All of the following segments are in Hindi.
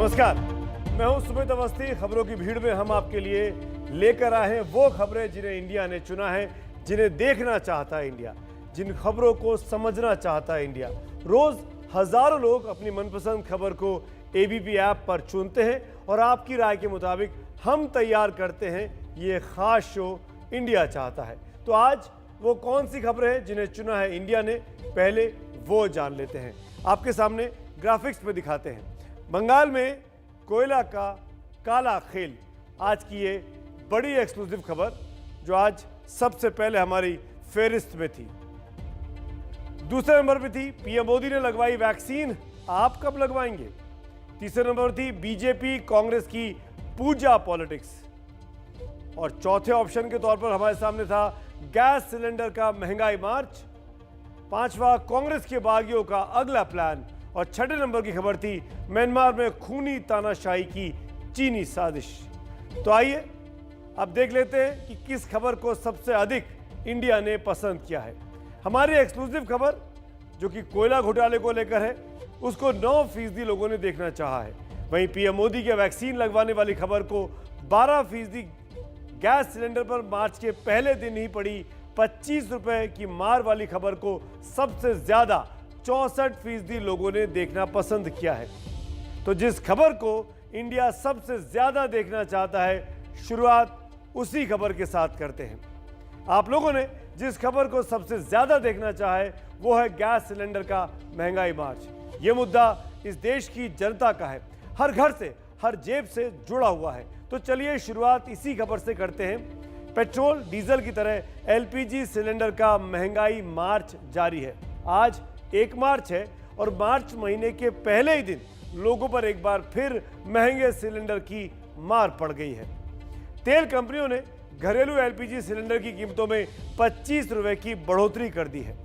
नमस्कार, मैं हूं सुमित अवस्थी। खबरों की भीड़ में हम आपके लिए लेकर आए हैं वो खबरें जिन्हें इंडिया ने चुना है, जिन्हें देखना चाहता है इंडिया, जिन खबरों को समझना चाहता है इंडिया। रोज हजारों लोग अपनी मनपसंद खबर को एबीपी ऐप पर चुनते हैं और आपकी राय के मुताबिक हम तैयार करते हैं ये खास शो इंडिया चाहता है। तो आज वो कौन सी खबरें हैं जिन्हें चुना है इंडिया ने, पहले वो जान लेते हैं। आपके सामने ग्राफिक्स में दिखाते हैं। बंगाल में कोयला का काला खेल, आज की ये बड़ी एक्सक्लूसिव खबर जो आज सबसे पहले हमारी फेहरिस्त में थी। दूसरे नंबर पे थी पीएम मोदी ने लगवाई वैक्सीन, आप कब लगवाएंगे। तीसरे नंबर थी बीजेपी कांग्रेस की पूजा पॉलिटिक्स। और चौथे ऑप्शन के तौर पर हमारे सामने था गैस सिलेंडर का महंगाई मार्च। पांचवा कांग्रेस के बागियों का अगला प्लान। और छठे नंबर की खबर थी म्यांमार में खूनी तानाशाही की चीनी साजिश। तो आइए अब देख लेते हैं कि किस खबर को सबसे अधिक इंडिया ने पसंद किया है। हमारी एक्सक्लूसिव खबर जो कि कोयला घोटाले को लेकर है, उसको 9% लोगों ने देखना चाहा है। वहीं पीएम मोदी के वैक्सीन लगवाने वाली खबर को 12%, गैस सिलेंडर पर मार्च के पहले दिन ही पड़ी 25 रुपए की मार वाली खबर को सबसे ज्यादा 64% लोगों ने देखना पसंद किया है। तो जिस खबर को इंडिया सबसे ज्यादा देखना चाहता है, शुरुआत उसी खबर के साथ करते हैं। आप लोगों ने जिस खबर को सबसे ज्यादा देखना चाहा है वो है गैस सिलेंडर का महंगाई मार्च। ये मुद्दा इस देश की जनता का है, हर घर से, हर जेब से जुड़ा हुआ है। तो चलिए शुरुआत इसी खबर से करते हैं। पेट्रोल डीजल की तरह एलपीजी सिलेंडर का महंगाई मार्च जारी है। आज 1 मार्च है और मार्च महीने के पहले ही दिन लोगों पर एक बार फिर महंगे सिलेंडर की मार पड़ गई है। तेल कंपनियों ने घरेलू एलपीजी सिलेंडर की कीमतों में 25 रुपए की बढ़ोतरी कर दी है।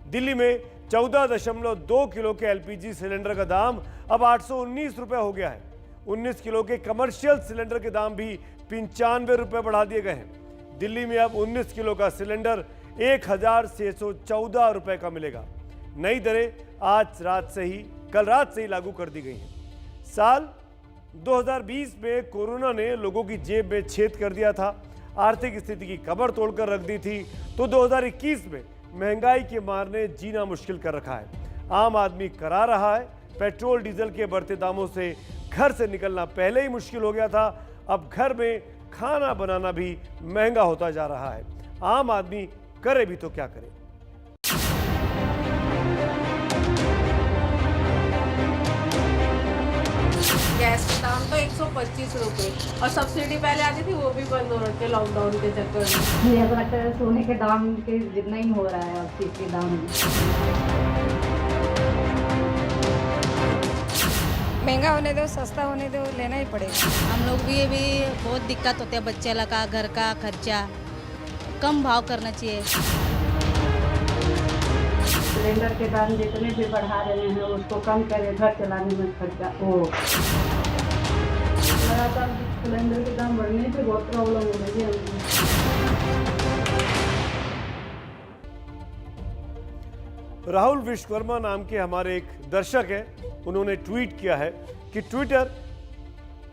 दिल्ली में 14.2 किलो के एलपीजी सिलेंडर का दाम अब 819 रुपए हो गया है। 19 किलो के कमर्शियल सिलेंडर के दाम भी 95 रुपए बढ़ा दिए गए हैं। दिल्ली में अब 19 किलो का सिलेंडर 1614 रुपए का मिलेगा। नई दरें कल रात से ही लागू कर दी गई हैं। साल 2020 में कोरोना ने लोगों की जेब में छेद कर दिया था, आर्थिक स्थिति की कमर तोड़कर रख दी थी। तो 2021 में महंगाई के मार ने जीना मुश्किल कर रखा है। आम आदमी करा रहा है। पेट्रोल डीजल के बढ़ते दामों से घर से निकलना पहले ही मुश्किल हो गया था, अब घर में खाना बनाना भी महंगा होता जा रहा है। आम आदमी करे भी तो क्या करे। गैस का दाम तो 125 रुपए और सब्सिडी पहले आती थी, वो भी बंद हो रखी है लॉकडाउन के चक्कर में। मुझे ऐसा लगता है सोने के दाम के जितना ही हो रहा है और चीज के दाम भी। महंगा होने दो, सस्ता होने दो, लेना ही पड़ेगा। हम लोग भी बहुत दिक्कत होती है, बच्चे लगा घर का खर्चा कम भाव करना चाहिए। सिलेंडर के दाम जितने भी बढ़ा रहे हैं उसको कम करें, घर चलाने में खर्चा हो। लगातार सिलेंडर के दाम बढ़ने से बहुत प्रॉब्लम हो रही है। राहुल विश्वकर्मा नाम के हमारे एक दर्शक हैं, उन्होंने ट्वीट किया है कि ट्विटर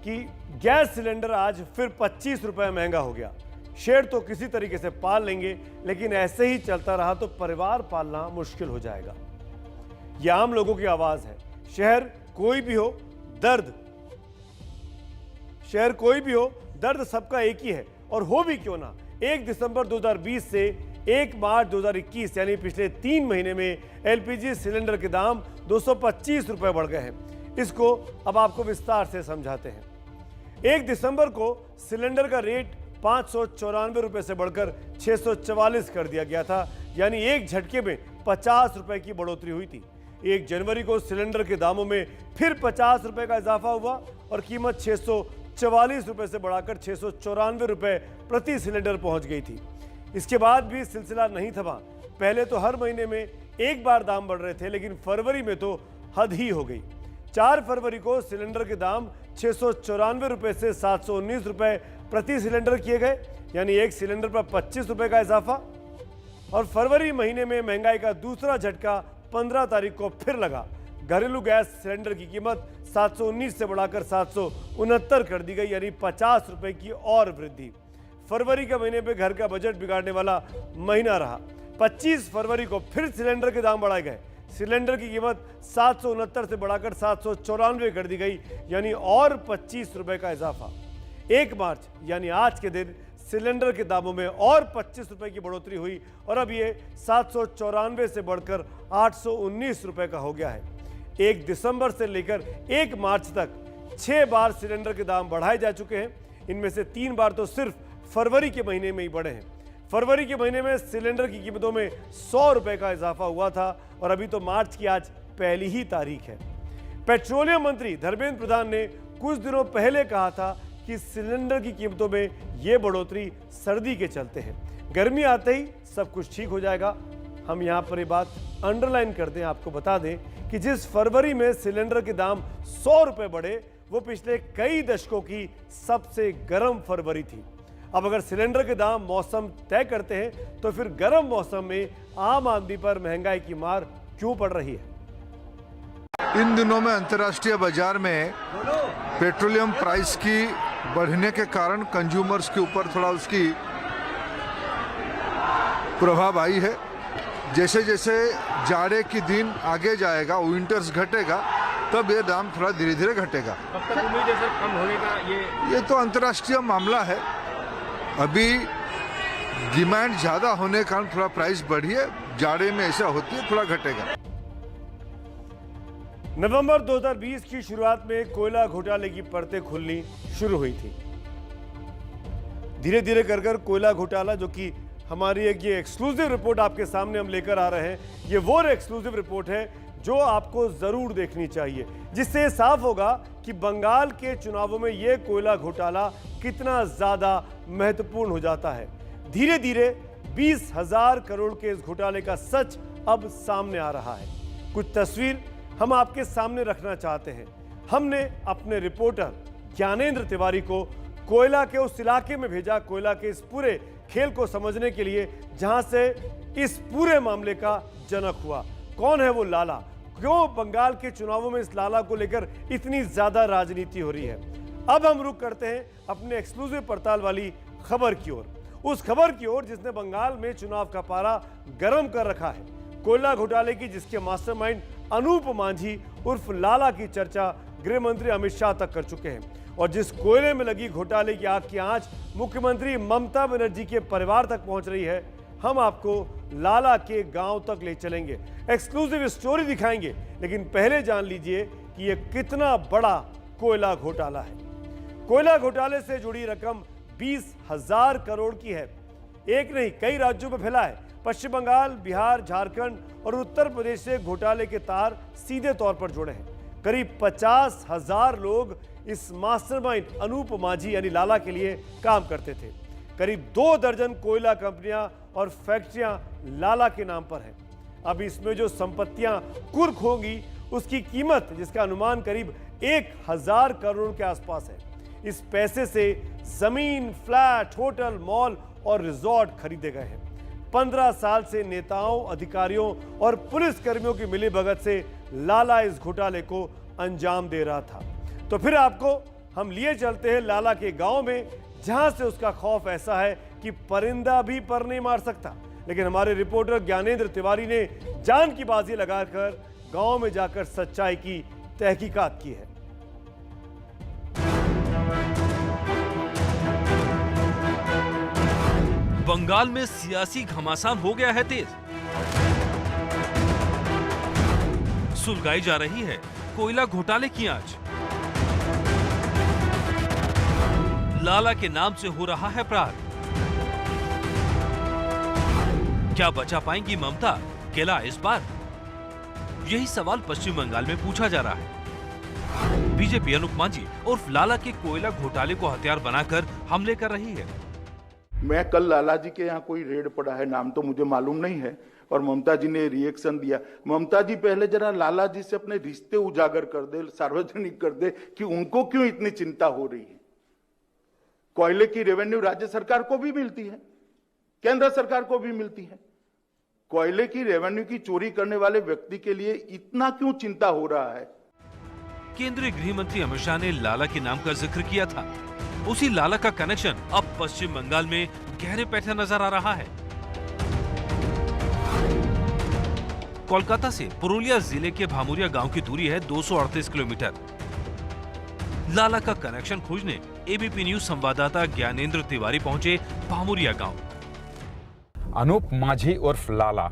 की गैस सिलेंडर आज फिर 25 रुपए महंगा हो गया। शेर तो किसी तरीके से पाल लेंगे, लेकिन ऐसे ही चलता रहा तो परिवार पालना मुश्किल हो जाएगा। यह आम लोगों की आवाज है। शहर कोई भी हो, दर्द सबका एक ही है। और हो भी क्यों ना, 1 दिसंबर 2020 से 1 मार्च 2021 यानी पिछले 3 महीने में एलपीजी सिलेंडर के दाम 225 रुपए बढ़ गए हैं। इसको अब आपको विस्तार से समझाते हैं। 1 दिसंबर को सिलेंडर का रेट 594 रुपए से बढ़कर 644 कर दिया गया था, यानी एक झटके में 50 रुपए की बढ़ोतरी हुई थी। 1 जनवरी को सिलेंडर के दामों में फिर 50 रुपए का इजाफा हुआ और कीमत 644 रुपए से बढ़ाकर 694 रुपए प्रति सिलेंडर पहुंच गई थी। इसके बाद भी सिलसिला नहीं थमा। पहले तो हर महीने में एक बार दाम बढ़ रहे थे, लेकिन फरवरी में तो हद ही हो गई। 4 फरवरी को सिलेंडर के दाम 694 रुपए से 719 रुपए प्रति सिलेंडर किए गए, यानी एक सिलेंडर पर 25 रुपए का इजाफा। और फरवरी महीने में महंगाई का दूसरा झटका 15 तारीख को फिर लगा। घरेलू गैस सिलेंडर की कीमत 719 से बढ़ाकर 769 कर दी गई, यानी 50 रुपए की और वृद्धि। फरवरी के महीने में घर का बजट बिगाड़ने वाला महीना रहा। 25 फरवरी को फिर सिलेंडर के दाम बढ़ाए गए। सिलेंडर की कीमत 769 से बढ़ाकर 794 कर दी गई, यानी और 25 रुपए का इजाफा। 1 मार्च यानी आज के दिन सिलेंडर के दामों में और 25 रुपए की बढ़ोतरी हुई और अब ये 794 से बढ़कर 819 रुपए का हो गया है। 1 दिसंबर से लेकर 1 मार्च तक 6 बार सिलेंडर के दाम बढ़ाए जा चुके हैं। इनमें से 3 बार तो सिर्फ फरवरी के महीने में ही बढ़े हैं। फरवरी के महीने में सिलेंडर की कीमतों में 100 रुपए का इजाफा हुआ था और अभी तो मार्च की आज पहली ही तारीख है। पेट्रोलियम मंत्री धर्मेंद्र प्रधान ने कुछ दिनों पहले कहा था कि सिलेंडर की कीमतों में यह बढ़ोतरी सर्दी के चलते हैं, गर्मी आते ही सब कुछ ठीक हो जाएगा। हम यहाँ पर ये बात अंडरलाइन कर दें, आपको बता दें कि जिस फरवरी में सिलेंडर के दाम 100 रुपए बढ़े वो पिछले कई दशकों की सबसे गर्म फरवरी थी। अब अगर सिलेंडर के दाम मौसम तय करते हैं तो फिर गर्म मौसम में आम आदमी पर महंगाई की मार क्यों पड़ रही है? इन दिनों में अंतर्राष्ट्रीय बाजार में पेट्रोलियम प्राइस की बढ़ने के कारण कंज्यूमर्स के ऊपर थोड़ा उसकी प्रभाव आई है। जैसे जैसे जाड़े की दिन आगे जाएगा, विंटर्स घटेगा, तब ये दाम थोड़ा धीरे धीरे घटेगा। कब तक उम्मीद है सर कम होने का? ये तो अंतर्राष्ट्रीय मामला है। अभी डिमांड ज्यादा होने के कारण थोड़ा प्राइस बढ़ी है, जाड़े में ऐसा होती है, थोड़ा घटेगा। नवंबर 2020 की शुरुआत में कोयला घोटाले की परतें खुलनी शुरू हुई थी। धीरे धीरे कर कोयला घोटाला, जो कि हमारी एक ये एक्सक्लूसिव रिपोर्ट आपके सामने हम लेकर आ रहे हैं, ये वो एक्सक्लूसिव रिपोर्ट है जो आपको जरूर देखनी चाहिए, जिससे साफ होगा कि बंगाल के चुनावों में ये कोयला घोटाला कितना ज्यादा महत्वपूर्ण हो जाता है। धीरे धीरे 20,000 करोड़ के इस घोटाले का सच अब सामने आ रहा है। कुछ तस्वीर हम आपके सामने रखना चाहते हैं। हमने अपने रिपोर्टर ज्ञानेंद्र तिवारी को कोयला के उस इलाके में भेजा, कोयला के इस पूरे खेल को समझने के लिए, जहां से इस पूरे मामले का जनक हुआ। कौन है वो लाला? क्यों बंगाल के चुनावों में इस लाला को लेकर इतनी ज्यादा राजनीति हो रही है? अब हम रुक करते हैं अपने एक्सक्लूसिव पड़ताल वाली खबर की ओर, उस खबर की ओर जिसने बंगाल में चुनाव का पारा गर्म कर रखा है। कोयला घोटाले की, जिसके मास्टरमाइंड अनूप मांझी उर्फ लाला की चर्चा गृह मंत्री अमित शाह तक कर चुके हैं, और जिस कोयले में लगी घोटाले की आग की आंच मुख्यमंत्री ममता बनर्जी के परिवार तक पहुंच रही है। हम आपको लाला के गांव तक ले चलेंगे, एक्सक्लूसिव स्टोरी दिखाएंगे, लेकिन पहले जान लीजिए कि यह कितना बड़ा कोयला घोटाला है। कोयला घोटाले से जुड़ी रकम 20,000 करोड़ की है। एक नहीं, कई राज्यों में फैला है। पश्चिम बंगाल, बिहार, झारखंड और उत्तर प्रदेश से घोटाले के तार सीधे तौर पर जुड़े हैं। करीब 50,000 लोग इस मास्टरमाइंड अनूप मांझी यानी लाला के लिए काम करते थे। करीब 2 दर्जन कोयला कंपनियां और फैक्ट्रियां लाला के नाम पर हैं। अब इसमें जो संपत्तियां कुर्क होंगी उसकी कीमत, जिसका अनुमान करीब 1,000 करोड़ के आसपास है। इस पैसे से जमीन, फ्लैट, होटल, मॉल और रिजॉर्ट खरीदे गए हैं। 15 साल से नेताओं, अधिकारियों और पुलिस कर्मियों की मिलीभगत से लाला इस घोटाले को अंजाम दे रहा था। तो फिर आपको हम लिए चलते हैं लाला के गांव में, जहां से उसका खौफ ऐसा है कि परिंदा भी पर नहीं मार सकता। लेकिन हमारे रिपोर्टर ज्ञानेंद्र तिवारी ने जान की बाजी लगाकर गांव में जाकर सच्चाई की तहकीकात की है। बंगाल में सियासी घमासान हो गया है तेज। सुलगाई जा रही है कोयला घोटाले की आंच। लाला के नाम से हो रहा है प्रहार। क्या बचा पाएंगी ममता किला इस बार? यही सवाल पश्चिम बंगाल में पूछा जा रहा है। बीजेपी अनूप मांझी उर्फ लाला के कोयला घोटाले को हथियार बनाकर हमले कर रही है। मैं कल लाला जी के यहाँ कोई रेड पड़ा है, नाम तो मुझे मालूम नहीं है, और ममता जी ने रिएक्शन दिया। ममता जी पहले जरा लाला जी से अपने रिश्ते उजागर कर दे, सार्वजनिक कर दे कि उनको क्यों इतनी चिंता हो रही है। कोयले की रेवेन्यू राज्य सरकार को भी मिलती है, केंद्र सरकार को भी मिलती है। कोयले की रेवेन्यू की चोरी करने वाले व्यक्ति के लिए इतना क्यों चिंता हो रहा है? केंद्रीय गृह मंत्री अमित शाह ने लाला के नाम का जिक्र किया था। उसी लाला का कनेक्शन अब पश्चिम बंगाल में गहरे बैठा नजर आ रहा है। कोलकाता से पुरुलिया जिले के भामुरिया गांव की दूरी है 238 किलोमीटर। लाला का कनेक्शन खोजने एबीपी न्यूज संवाददाता ज्ञानेंद्र तिवारी पहुंचे भामुरिया गांव। अनूप माझी उर्फ लाला,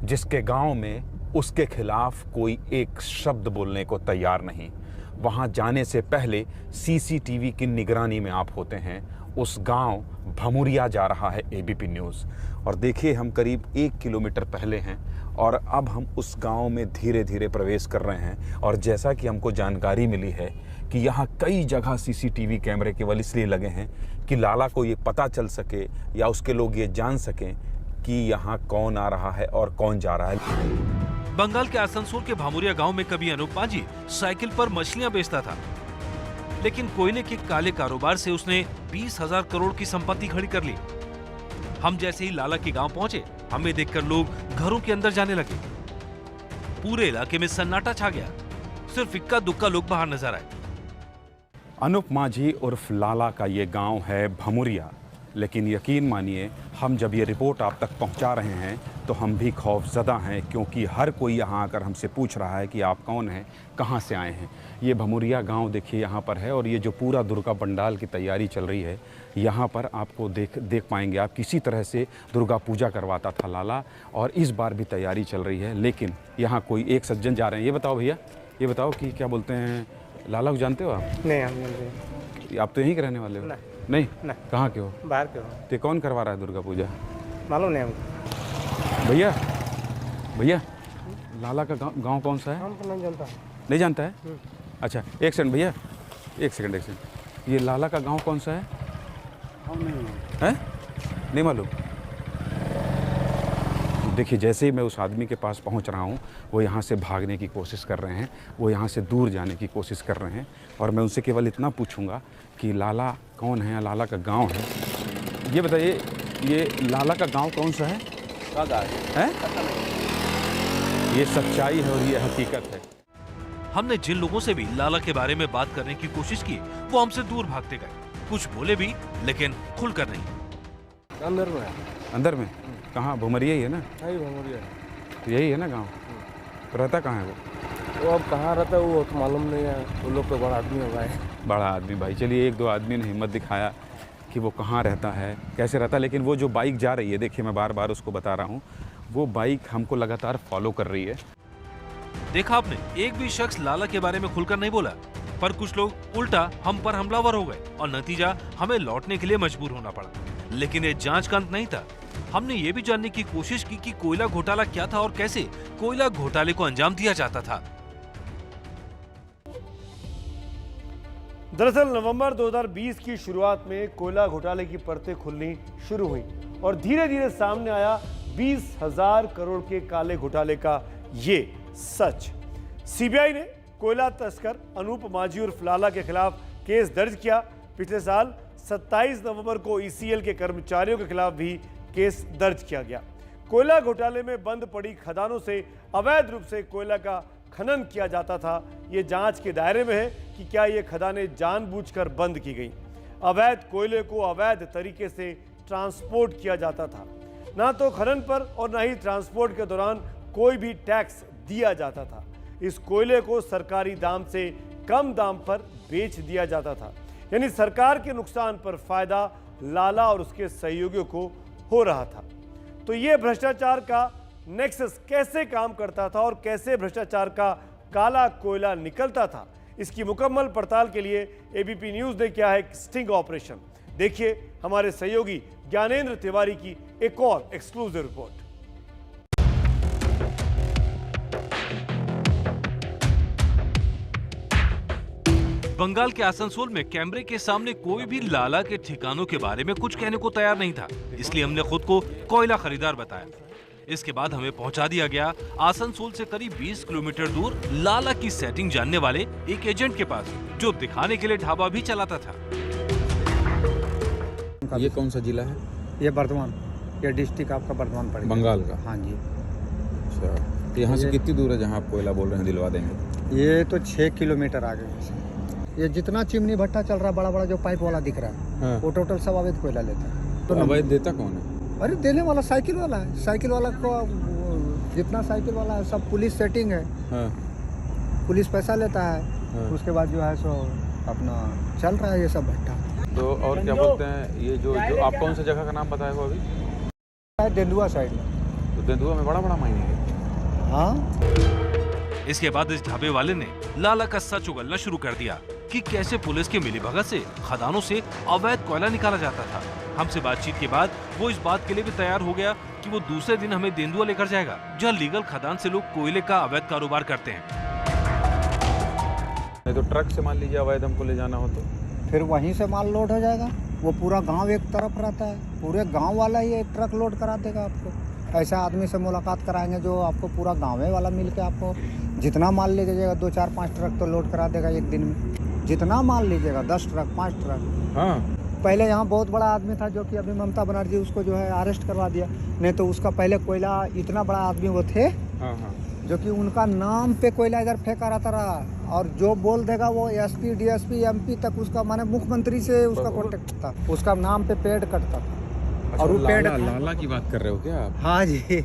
जिसके गांव में उसके खिलाफ कोई एक शब्द बोलने को तैयार नहीं, वहां जाने से पहले सीसीटीवी की निगरानी में आप होते हैं। उस गांव भमुरिया जा रहा है एबीपी न्यूज़। और देखिए, हम करीब 1 किलोमीटर पहले हैं और अब हम उस गांव में धीरे धीरे प्रवेश कर रहे हैं। और जैसा कि हमको जानकारी मिली है कि यहाँ कई जगह सीसीटीवी कैमरे केवल इसलिए लगे हैं कि लाला को ये पता चल सके या उसके लोग ये जान सकें कि यहाँ कौन आ रहा है और कौन जा रहा है। बंगाल के आसनसोल के भामुरिया गांव में कभी अनूप माझी साइकिल पर मछलियां बेचता था, लेकिन कोयले के काले कारोबार से उसने 20,000 करोड़ की संपत्ति खड़ी कर ली। हम जैसे ही लाला के गांव पहुंचे, हमें देखकर लोग घरों के अंदर जाने लगे। पूरे इलाके में सन्नाटा छा गया, सिर्फ इक्का दुक्का लोग बाहर नजर आए। अनूप माझी उर्फ लाला का ये गांव है भमुरिया, लेकिन यकीन मानिए, हम जब ये रिपोर्ट आप तक पहुंचा रहे हैं तो हम भी खौफजदा हैं, क्योंकि हर कोई यहाँ आकर हमसे पूछ रहा है कि आप कौन हैं, कहाँ से आए हैं। ये भमुरिया गांव देखिए यहाँ पर है, और ये जो पूरा दुर्गा पंडाल की तैयारी चल रही है, यहाँ पर आपको देख पाएंगे आप। किसी तरह से दुर्गा पूजा करवाता था लाला, और इस बार भी तैयारी चल रही है। लेकिन यहाँ कोई एक सज्जन जा रहे हैं। ये बताओ भैया, ये बताओ कि क्या बोलते हैं, लाला को जानते हो आप? नहीं, हम नहीं। आप तो यहीं के रहने वाले हो? नहीं। कहाँ के हो? बाहर के हो। तो कौन करवा रहा है दुर्गा पूजा? मालूम नहीं हमको। भैया लाला का गांव कौन सा है? हम तो नहीं जानता। नहीं जानता है? अच्छा, एक सेकंड भैया, एक सेकंड। ये लाला का गांव कौन सा है? हम नहीं है? नहीं मालूम। देखिए, जैसे ही मैं उस आदमी के पास पहुंच रहा हूं, वो यहाँ से भागने की कोशिश कर रहे हैं, वो यहाँ से दूर जाने की कोशिश कर रहे हैं। और मैं उनसे केवल इतना पूछूंगा कि लाला कौन है, लाला का गांव है। ये बताइए, ये लाला का गांव कौन सा है? है? ये सच्चाई है और ये हकीकत है। हमने जिन लोगों से भी लाला के बारे में बात करने की कोशिश की, वो हमसे दूर भागते गए। कुछ बोले भी, लेकिन खुलकर नहीं। अंदर में। अंदर में? कहाँ? भुमरिया ही है ना? भमुरिया। तो यही है ना गाँव? तो रहता कहाँ है वो अब कहाँ रहता है वो तो मालूम नहीं है। वो लोग तो बड़ा आदमी हो गए। बड़ा आदमी भाई, चलिए, 1-2 आदमी ने हिम्मत दिखाया कि वो कहाँ रहता है, कैसे रहता है। लेकिन वो जो बाइक जा रही है, देखिए मैं बार बार उसको बता रहा हूँ, वो बाइक हमको लगातार फॉलो कर रही है। देखा आपने, एक भी शख्स लाला के बारे में खुलकर नहीं बोला, पर कुछ लोग उल्टा हम पर हमलावर हो गए और नतीजा हमें लौटने के लिए मजबूर होना पड़ा। लेकिन ये जांच का अंत नहीं था। हमने ये भी जानने की कोशिश की कि कोयला घोटाला क्या था और कैसे कोयला घोटाले को अंजाम दिया जाता था। दरअसल नवंबर 2020 की शुरुआत में कोयला घोटाले की परतें खुलनी शुरू हुई और धीरे धीरे सामने आया 20,000 करोड़ के काले घोटाले का ये सच। सीबीआई ने कोयला तस्कर अनूप माझी उर्फ लाला के खिलाफ केस दर्ज किया। पिछले साल 27 नवंबर को ईसीएल के कर्मचारियों के खिलाफ भी केस दर्ज किया गया। कोयला घोटाले में बंद पड़ी खदानों से अवैध रूप से कोयला का खनन किया जाता था। ये जांच के दायरे में है कि क्या ये खदानें जानबूझकर बंद की गई। अवैध कोयले को अवैध तरीके से ट्रांसपोर्ट किया जाता था। ना तो खनन पर और ना ही ट्रांसपोर्ट के दौरान कोई भी टैक्स दिया जाता था। इस कोयले को सरकारी दाम से कम दाम पर बेच दिया जाता था, यानी सरकार के नुकसान पर फायदा लाला और उसके सहयोगियों को हो रहा था। तो ये भ्रष्टाचार का नेक्सस कैसे काम करता था और कैसे भ्रष्टाचार का काला कोयला निकलता था, इसकी मुकम्मल पड़ताल के लिए एबीपी न्यूज ने किया है एक स्टिंग ऑपरेशन। देखिए हमारे सहयोगी ज्ञानेंद्र तिवारी की एक और एक्सक्लूसिव रिपोर्ट। बंगाल के आसनसोल में कैमरे के सामने कोई भी लाला के ठिकानों के बारे में कुछ कहने को तैयार नहीं था, इसलिए हमने खुद को कोयला खरीदार बताया। इसके बाद हमें पहुंचा दिया गया आसनसोल से करीब 20 किलोमीटर दूर लाला की सेटिंग जानने वाले एक एजेंट के पास, जो दिखाने के लिए ढाबा भी चलाता था। ये कौन सा जिला है? ये बर्धमान, ये डिस्ट्रिक्ट आपका बर्धमान पड़ेगा। बंगाल का? हाँ जी। अच्छा, तो यहाँ से कितनी दूर है जहाँ आप कोयला बोल रहे हैं दिलवा देंगे? ये तो 6 किलोमीटर आगे है। ये जितना चिमनी भट्टा चल रहा है, बड़ा बड़ा जो पाइप वाला दिख रहा है, हाँ। वो टोटल सब अवैध कोयला लेता है। तो अवैध देता कौन है? अरे देने वाला साइकिल वाला है। साइकिल वाला को जितना साइकिल वाला है सब पुलिस सेटिंग है। हाँ। पुलिस पैसा लेता है, हाँ। उसके बाद जो है सो अपना चल रहा है ये सब भट्टा। तो और क्या बोलते हैं ये जो आप कौन सा जगह का नाम बताए हो अभी? तेंदुआ साइड में। तो तेंदुआ में बड़ा बड़ा माइनिंग है। हाँ। इसके बाद इस ढाबे वाले ने लाला का सच उगलना शुरू कर दिया कि कैसे पुलिस के मिलीभगत से खदानों से अवैध कोयला निकाला जाता था। हमसे बातचीत के बाद वो इस बात के लिए भी तैयार हो गया कि वो दूसरे दिन हमें तेंदुआ लेकर जाएगा, जहाँ लीगल खदान से लोग कोयले का अवैध कारोबार करते हैं। नहीं तो ट्रक से मान लीजिए अवैध हमको ले जाना हो तो फिर वहीं से माल लोड हो जाएगा। वो पूरा गांव एक तरफ रहता है, पूरे गांव वाला ही एक ट्रक लोड करा देगा आपको। ऐसा आदमी से मुलाकात कराएंगे जो आपको पूरा गाँव वाला मिल के आपको जितना माल ले जाइएगा 2, 4, 5 ट्रक तो लोड करा देगा एक दिन में। जितना माल लीजिएगा 10 ट्रक 5 ट्रक। हाँ। पहले यहाँ बहुत बड़ा आदमी था जो कि अभी ममता बनर्जी उसको जो है अरेस्ट करवा दिया। नहीं तो उसका पहले कोयला इतना बड़ा आदमी वो थे। हाँ हाँ। जो कि उनका नाम पे कोयला इधर फेंका रहता रहा, और जो बोल देगा वो एसपी डीएसपी एमपी तक उसका माने मुख्यमंत्री से उसका कॉन्टेक्ट था। उसका नाम पे पेड़ कटता था। अच्छा, और वो पेड़ लाला की बात कर रहे हो क्या आप? हाँ जी।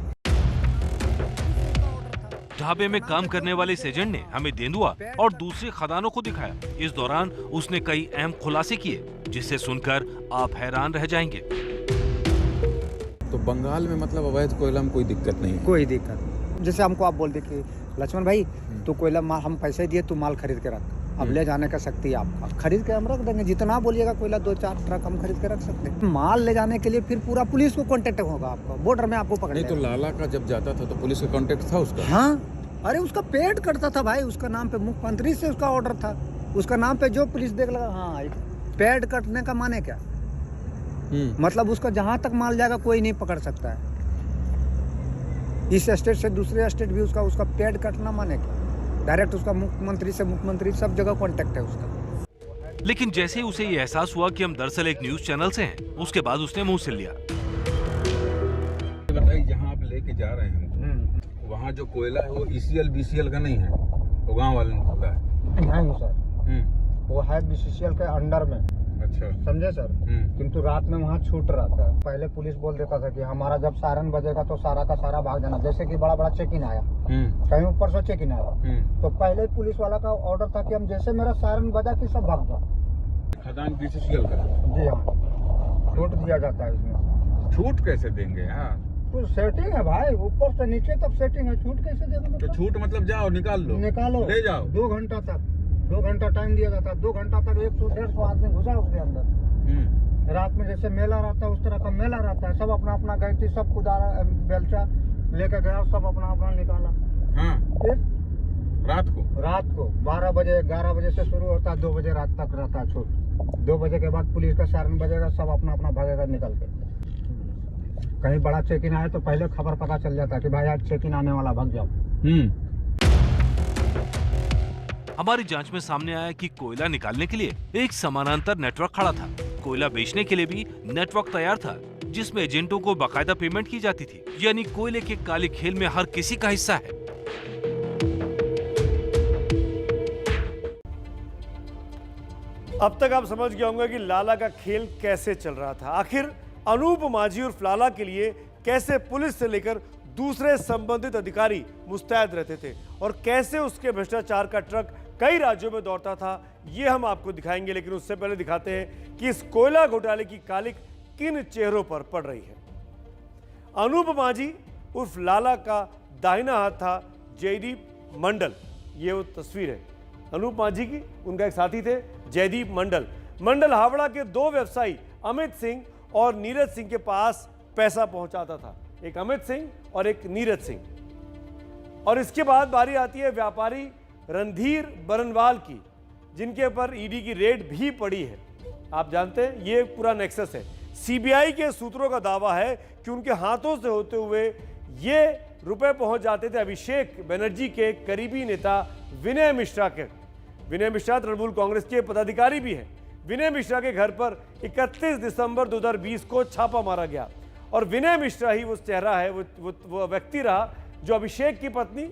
ढाबे में काम करने वाले इस एजेंट ने हमें तेंदुआ और दूसरे खदानों को दिखाया। इस दौरान उसने कई अहम खुलासे किए जिसे सुनकर आप हैरान रह जाएंगे। तो बंगाल में मतलब अवैध कोयला में कोई दिक्कत नहीं? कोई दिक्कत नहीं। जैसे हमको आप बोल दे कि लक्ष्मण भाई तू कोयला माल हम पैसे दिए, तू माल खरीद के रख, अब ले जाने का शक्ति है आपका, खरीद के हम रख देंगे। जितना बोलिएगा कोयला 2-4 ट्रक हम खरीद के रख सकते हैं। माल ले जाने के लिए फिर पूरा पुलिस को कांटेक्ट होगा आपको, बॉर्डर में आपको पकड़। नहीं तो लाला का जब जाता था तो पुलिस का कांटेक्ट था उसका? हाँ, अरे उसका पेड़ कटता था भाई, उसका नाम पे मुख्यमंत्री से उसका ऑर्डर था। उसका नाम पे जो पुलिस देख लगा, हाँ पेड़ कटने का माने क्या मतलब उसका जहाँ तक माल जाएगा कोई नहीं पकड़ सकता है। इस स्टेट से दूसरे स्टेट भी उसका पेड़ कटना माने क्या, डायरेक्ट उसका मुख्यमंत्री सब जगह कांटेक्ट है उसका। लेकिन जैसे ही उसे ये एहसास हुआ कि हम दरअसल एक न्यूज चैनल से हैं, उसके बाद उसने मुंह सिल लिया। बताइए जहाँ आप लेके जा रहे हैं वहाँ जो कोयला है वो ECL BCL का नहीं है, वो गाँव वाले का है? नहीं सर, वो है BCCL के अंडर में। अच्छा, समझे सर। किंतु रात में वहाँ छूट रहा था। पहले पुलिस बोल देता था कि हमारा जब सायरन बजेगा तो सारा का सारा भाग जाना। जैसे कि बड़ा बड़ा चेक इन आया, कहीं ऊपर से चेक इन आया, तो पहले पुलिस वाला का ऑर्डर था कि हम जैसे मेरा सायरन बजा कि सब भाग जाओ। खदान BCCL का? जी हाँ, छूट दिया जाता है इसमें। छूट कैसे देंगे यार? कुछ सेटिंग है भाई, ऊपर से नीचे तक सेटिंग है। छूट कैसे देगा? तो छूट मतलब जाओ निकालो, ले जाओ। 2 घंटा तक 2 घंटा टाइम दिया जाता है। 2 घंटा तक 100-150 आदमी घुसा उसके अंदर। रात में जैसे मेला रहता है उस तरह का मेला रहता है। सब अपना अपना गैंती सब कुदारा बेलचा लेकर गया, सब अपना अपना निकाला। हाँ। फिर रात को 12 बजे 11 बजे से शुरू होता है, 2 बजे रात तक रहता है छूट। 2 बजे के बाद पुलिस का सायरन बजेगा, सब अपना अपना भागेगा निकल के। कहीं बड़ा चेक इन आए तो पहले खबर पता चल जाता है कि भाई आज चेक इन आने वाला, भाग जाओ। हमारी जांच में सामने आया कि कोयला निकालने के लिए एक समानांतर नेटवर्क खड़ा था। कोयला बेचने के लिए भी नेटवर्क तैयार था, जिसमें एजेंटों को बाकायदा पेमेंट की जाती थी। यानी कोयले के काले खेल में हर किसी का हिस्सा है। अब तक आप समझ गए होंगे कि लाला का खेल कैसे चल रहा था। आखिर अनूप माझी उर्फ लाला के लिए कैसे पुलिस से लेकर दूसरे संबंधित अधिकारी मुस्तैद रहते थे और कैसे उसके भ्रष्टाचार का ट्रक कई राज्यों में दौड़ता था, ये हम आपको दिखाएंगे। लेकिन उससे पहले दिखाते हैं कि इस कोयला घोटाले की कालिक किन चेहरों पर पड़ रही है। अनूप माझी उर्फ लाला का दाहिना हाथ था जयदीप मंडल। ये वो तस्वीर है अनूप माझी की। उनका एक साथी थे जयदीप मंडल। मंडल हावड़ा के 2 व्यवसायी अमित सिंह और नीरज सिंह के पास पैसा पहुंचाता था, एक अमित सिंह और एक नीरज सिंह। और इसके बाद बारी आती है व्यापारी रणधीर बरनवाल की, जिनके ऊपर ईडी की रेड भी पड़ी है। आप जानते हैं ये पूरा नेक्सस है। सीबीआई के सूत्रों का दावा है कि उनके हाथों से होते हुए ये रुपए पहुंच जाते थे अभिषेक बनर्जी के करीबी नेता विनय मिश्रा के। विनय मिश्रा तृणमूल कांग्रेस के पदाधिकारी भी हैं। विनय मिश्रा के घर पर 31 दिसंबर 2020 को छापा मारा गया और विनय मिश्रा ही वो चेहरा है, वो व्यक्ति रहा जो अभिषेक की पत्नी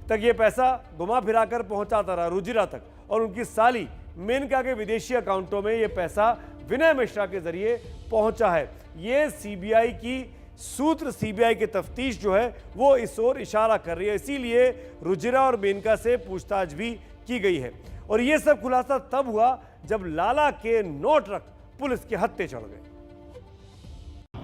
तक ये पैसा घुमा फिरा कर पहुंचाता रहा, रुजिरा तक, और उनकी साली मेनका के विदेशी अकाउंटों में ये पैसा विनय मिश्रा के जरिए पहुंचा है। ये सीबीआई की सूत्र, सीबीआई की तफ्तीश जो है वो इस ओर इशारा कर रही है। इसीलिए रुजिरा और मेनका से पूछताछ भी की गई है। और ये सब खुलासा तब हुआ जब लाला के 9 ट्रक पुलिस के हत्थे चढ़ गए।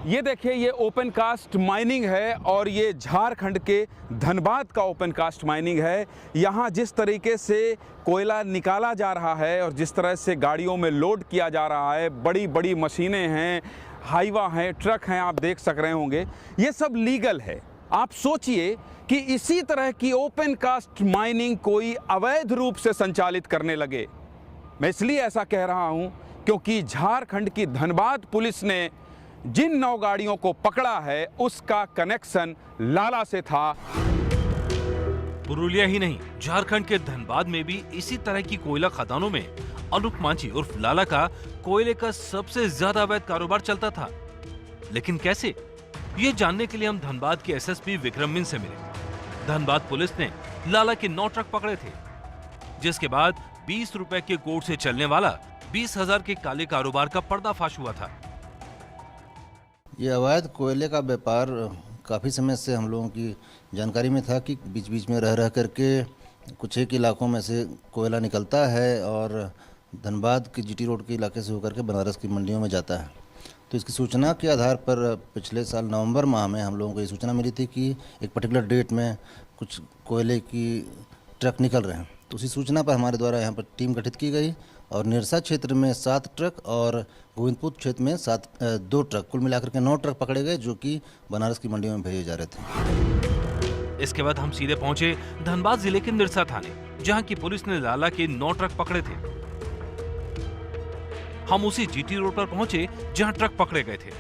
ये देखिए, ये ओपन कास्ट माइनिंग है और ये झारखंड के धनबाद का ओपन कास्ट माइनिंग है। यहाँ जिस तरीके से कोयला निकाला जा रहा है और जिस तरह से गाड़ियों में लोड किया जा रहा है, बड़ी बड़ी मशीनें हैं, हाईवा हैं, ट्रक हैं, आप देख सक रहे होंगे, ये सब लीगल है। आप सोचिए कि इसी तरह की ओपन कास्ट माइनिंग कोई अवैध रूप से संचालित करने लगे। मैं इसलिए ऐसा कह रहा हूं क्योंकि झारखंड की धनबाद पुलिस ने जिन 9 गाड़ियों को पकड़ा है उसका कनेक्शन लाला से था। पुरुलिया ही नहीं, झारखंड के धनबाद में भी इसी तरह की कोयला खदानों में अनूप मांझी उर्फ लाला का कोयले का सबसे ज्यादा अवैध कारोबार चलता था। लेकिन कैसे, ये जानने के लिए हम धनबाद के एसएसपी विक्रम मिन से मिले। धनबाद पुलिस ने लाला के 9 ट्रक पकड़े थे, जिसके बाद 20 रुपए के कोड से चलने वाला 20,000 के काले कारोबार का पर्दाफाश हुआ था। ये अवैध कोयले का व्यापार काफ़ी समय से हम लोगों की जानकारी में था कि बीच बीच में रह करके कुछ एक इलाकों में से कोयला निकलता है और धनबाद के जीटी रोड के इलाके से होकर के बनारस की मंडियों में जाता है। तो इसकी सूचना के आधार पर पिछले साल नवंबर माह में हम लोगों को ये सूचना मिली थी कि एक पर्टिकुलर डेट में कुछ कोयले की ट्रक निकल रहे हैं। तो उसी सूचना पर हमारे द्वारा यहाँ पर टीम गठित की गई और निरसा क्षेत्र में 7 ट्रक और गोविंदपुर क्षेत्र में 2 ट्रक, कुल मिलाकर के 9 ट्रक पकड़े गए जो कि बनारस की मंडियों में भेजे जा रहे थे। इसके बाद हम सीधे पहुंचे धनबाद जिले के निरसा थाने, जहां की पुलिस ने लाला के 9 ट्रक पकड़े थे। हम उसी जीटी रोड पर पहुंचे जहां ट्रक पकड़े गए थे।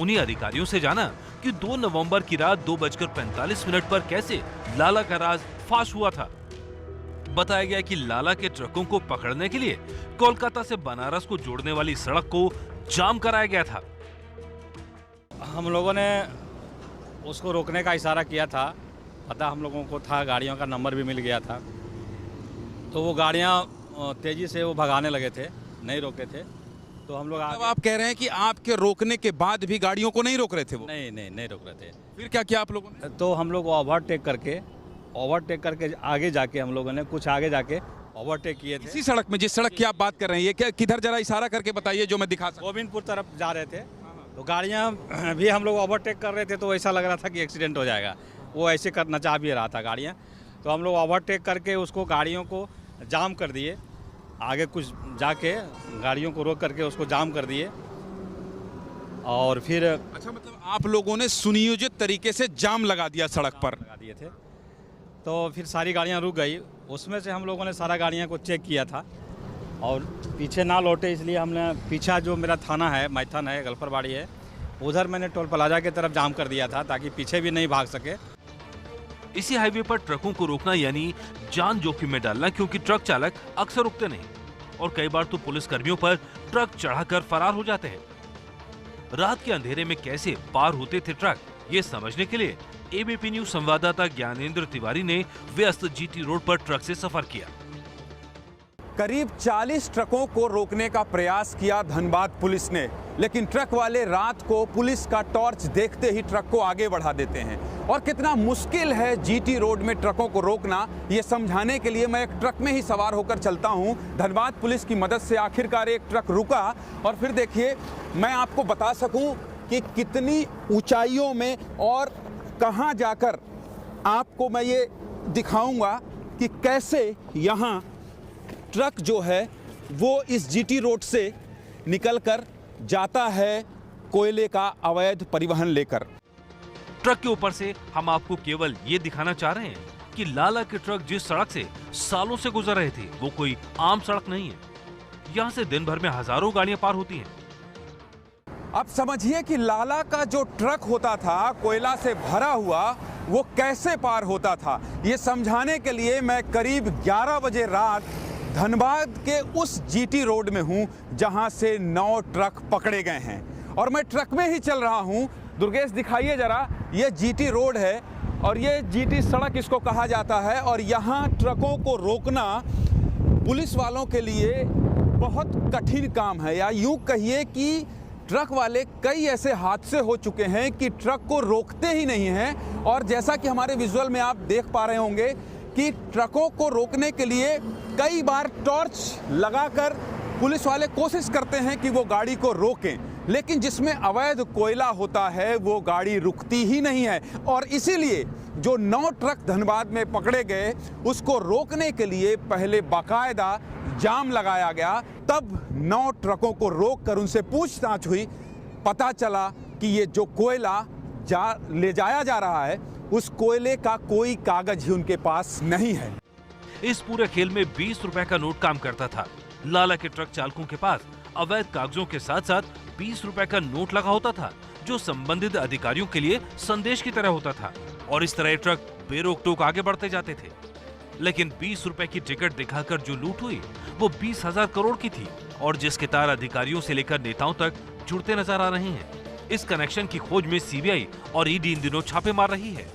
उन्हीं अधिकारियों से जाना कि 2 नवंबर की रात 2:45 पर कैसे लाला का राज फाश हुआ था। बताया गया कि लाला के ट्रकों को पकड़ने के लिए कोलकाता से बनारस को जोड़ने वाली सड़क को जाम कराया गया था। हम लोगों ने उसको रोकने का इशारा किया था, पता हम लोगों को था, गाड़ियों का नंबर भी मिल गया था। तो वो गाड़ियां तेजी से वो भगाने लगे थे, नहीं रोके थे। तो हम लोग आप कह रहे हैं कि आपके रोकने के बाद भी गाड़ियों को नहीं रोक रहे थे वो? नहीं रोक रहे थे। फिर क्या किया आप लोगों ने? तो हम लोग ओवरटेक करके आगे जाके हम लोगों ने कुछ आगे जाके ओवरटेक किए थे। इसी सड़क में, जिस सड़क की आप बात कर रहे हैं, ये क्या किधर, जरा इशारा करके बताइए जो मैं दिखा सकूं। गोविंदपुर तरफ जा रहे थे तो गाड़ियां भी हम लोग ओवरटेक कर रहे थे, तो ऐसा लग रहा था कि एक्सीडेंट हो जाएगा। वो ऐसे करना चाह भी रहा था गाड़ियां, तो हम लोग ओवरटेक करके उसको गाड़ियों को जाम कर दिए। आगे कुछ जाके गाड़ियों को रोक करके उसको जाम कर दिए और फिर अच्छा, मतलब आप लोगों ने सुनियोजित तरीके से जाम लगा दिया, सड़क पर लगा दिए थे। तो फिर सारी गाड़ियां रुक गई। उसमें से हम लोगों ने सारा गाड़ियां को चेक किया था और पीछे ना लौटे, इसलिए हमने पीछा जो मेरा थाना है, मैथन है, गल्फरबाड़ी है, उधर मैंने टोल प्लाजा की तरफ जाम कर दिया था ताकि पीछे भी नहीं भाग सके। इसी हाईवे पर ट्रकों को रोकना यानी जान जोखिम में डालना, क्योंकि ट्रक चालक अक्सर रुकते नहीं और कई बार तो पुलिस कर्मियों पर ट्रक चढ़ाकर फरार हो जाते हैं। रात के अंधेरे में कैसे पार होते थे ट्रक, ये समझने के लिए एबीपी न्यूज संवाददाता ज्ञानेंद्र तिवारी ने व्यस्त जीटी रोड पर ट्रक से सफर किया। करीब 40 ट्रकों को रोकने का प्रयास किया धनबाद पुलिस ने, लेकिन ट्रक वाले रात को पुलिस का टॉर्च देखते ही ट्रक को आगे बढ़ा देते हैं। और कितना मुश्किल है जीटी रोड में ट्रकों को रोकना, ये समझाने के लिए मैं एक ट्रक में ही सवार होकर चलता हूं। धनबाद पुलिस की मदद से आखिरकार एक ट्रक रुका और फिर देखिए, मैं आपको बता सकूं कि कितनी ऊंचाइयों में और कहां जाकर आपको मैं ये दिखाऊंगा कि कैसे यहां ट्रक जो है वो इस जीटी रोड से निकलकर जाता है कोयले का अवैध परिवहन लेकर। ट्रक के ऊपर से हम आपको केवल ये दिखाना चाह रहे हैं कि लाला के ट्रक जिस सड़क से सालों से गुजर रहे थे वो कोई आम सड़क नहीं है। यहाँ से दिन भर में हजारों गाड़ियां पार होती हैं। अब समझिए कि लाला का जो ट्रक होता था कोयला से भरा हुआ, वो कैसे पार होता था। ये समझाने के लिए मैं करीब 11 बजे रात धनबाद के उस जीटी रोड में हूं जहां से 9 ट्रक पकड़े गए हैं और मैं ट्रक में ही चल रहा हूं। दुर्गेश दिखाइए जरा, ये जीटी रोड है और ये जीटी सड़क इसको कहा जाता है। और यहाँ ट्रकों को रोकना पुलिस वालों के लिए बहुत कठिन काम है, या यूँ कहिए कि ट्रक वाले कई ऐसे हादसे हो चुके हैं कि ट्रक को रोकते ही नहीं हैं। और जैसा कि हमारे विजुअल में आप देख पा रहे होंगे कि ट्रकों को रोकने के लिए कई बार टॉर्च लगाकर पुलिस वाले कोशिश करते हैं कि वो गाड़ी को रोकें, लेकिन जिसमें अवैध कोयला होता है वो गाड़ी रुकती ही नहीं है। और इसीलिए जो 9 ट्रक धनबाद में पकड़े गए उसको रोकने के लिए पहले बाकायदा जाम लगाया गया, तब 9 ट्रकों को रोककर उनसे पूछताछ हुई। पता चला कि ये जो कोयला ले जाया जा रहा है उस कोयले का कोई कागज ही उनके पास नहीं है। इस पूरे खेल में 20 रुपए का नोट काम करता था। लाला के ट्रक चालकों के पास अवैध कागजों के साथ साथ 20 रुपए का नोट लगा होता था, जो संबंधित अधिकारियों के लिए संदेश की तरह होता था। और इस तरह ट्रक बेरोक टोक आगे बढ़ते जाते थे। लेकिन 20 रुपए की टिकट दिखाकर जो लूट हुई वो 20,000 करोड़ की थी, और जिसके तार अधिकारियों से लेकर नेताओं तक जुड़ते नजर आ रहे हैं। इस कनेक्शन की खोज में सीबीआई और ईडी इन दिनों छापे मार रही है।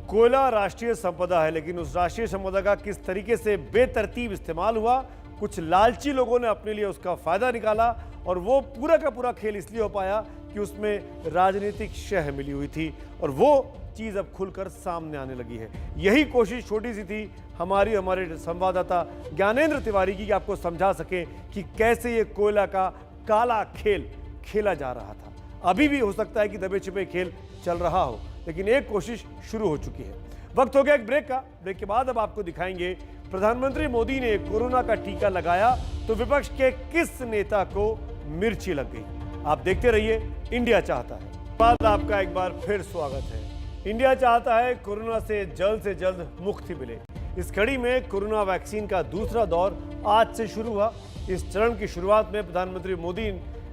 कोयला राष्ट्रीय संपदा है, लेकिन उस राष्ट्रीय संपदा का किस तरीके से बेतरतीब इस्तेमाल हुआ, कुछ लालची लोगों ने अपने लिए उसका फायदा निकाला, और वो पूरा का पूरा खेल इसलिए हो पाया कि उसमें राजनीतिक शह मिली हुई थी, और वो चीज अब खुलकर सामने आने लगी है। यही कोशिश छोटी सी थी हमारे संवाददाता ज्ञानेंद्र तिवारी की, कि आपको समझा सके कि कैसे ये कोयला का काला खेल खेला जा रहा था। अभी भी हो सकता है कि दबे छिपे खेल चल रहा हो, लेकिन एक कोशिश शुरू हो चुकी है। वक्त हो गया एक ब्रेक का। ब्रेक के बाद अब आपको दिखाएंगे प्रधानमंत्री मोदी ने कोरोना का टीका लगाया तो विपक्ष के किस नेता को मिर्ची लग गई। आप देखते रहिए इंडिया चाहता है। बाद आपका एक बार फिर स्वागत है। इंडिया चाहता है कोरोना से जल्द मुक्ति मिले। इस कड़ी में कोरोना वैक्सीन का दूसरा दौर आज से शुरू हुआ। इस चरण की शुरुआत में प्रधानमंत्री मोदी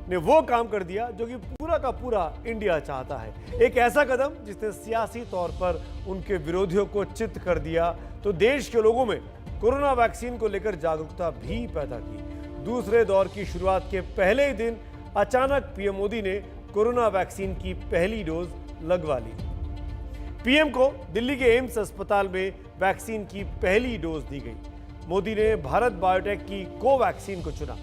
ने वो काम कर दिया जो कि पूरा का पूरा इंडिया चाहता है। एक ऐसा कदम जिसने सियासी तौर पर उनके विरोधियों को चित्त कर दिया, तो देश के लोगों में कोरोना वैक्सीन को लेकर जागरूकता भी पैदा की। दूसरे दौर की शुरुआत के पहले ही दिन अचानक पीएम मोदी ने कोरोना वैक्सीन की पहली डोज लगवा ली। पीएम को दिल्ली के एम्स अस्पताल में वैक्सीन की पहली डोज दी गई। मोदी ने भारत बायोटेक की कोवैक्सीन को चुना।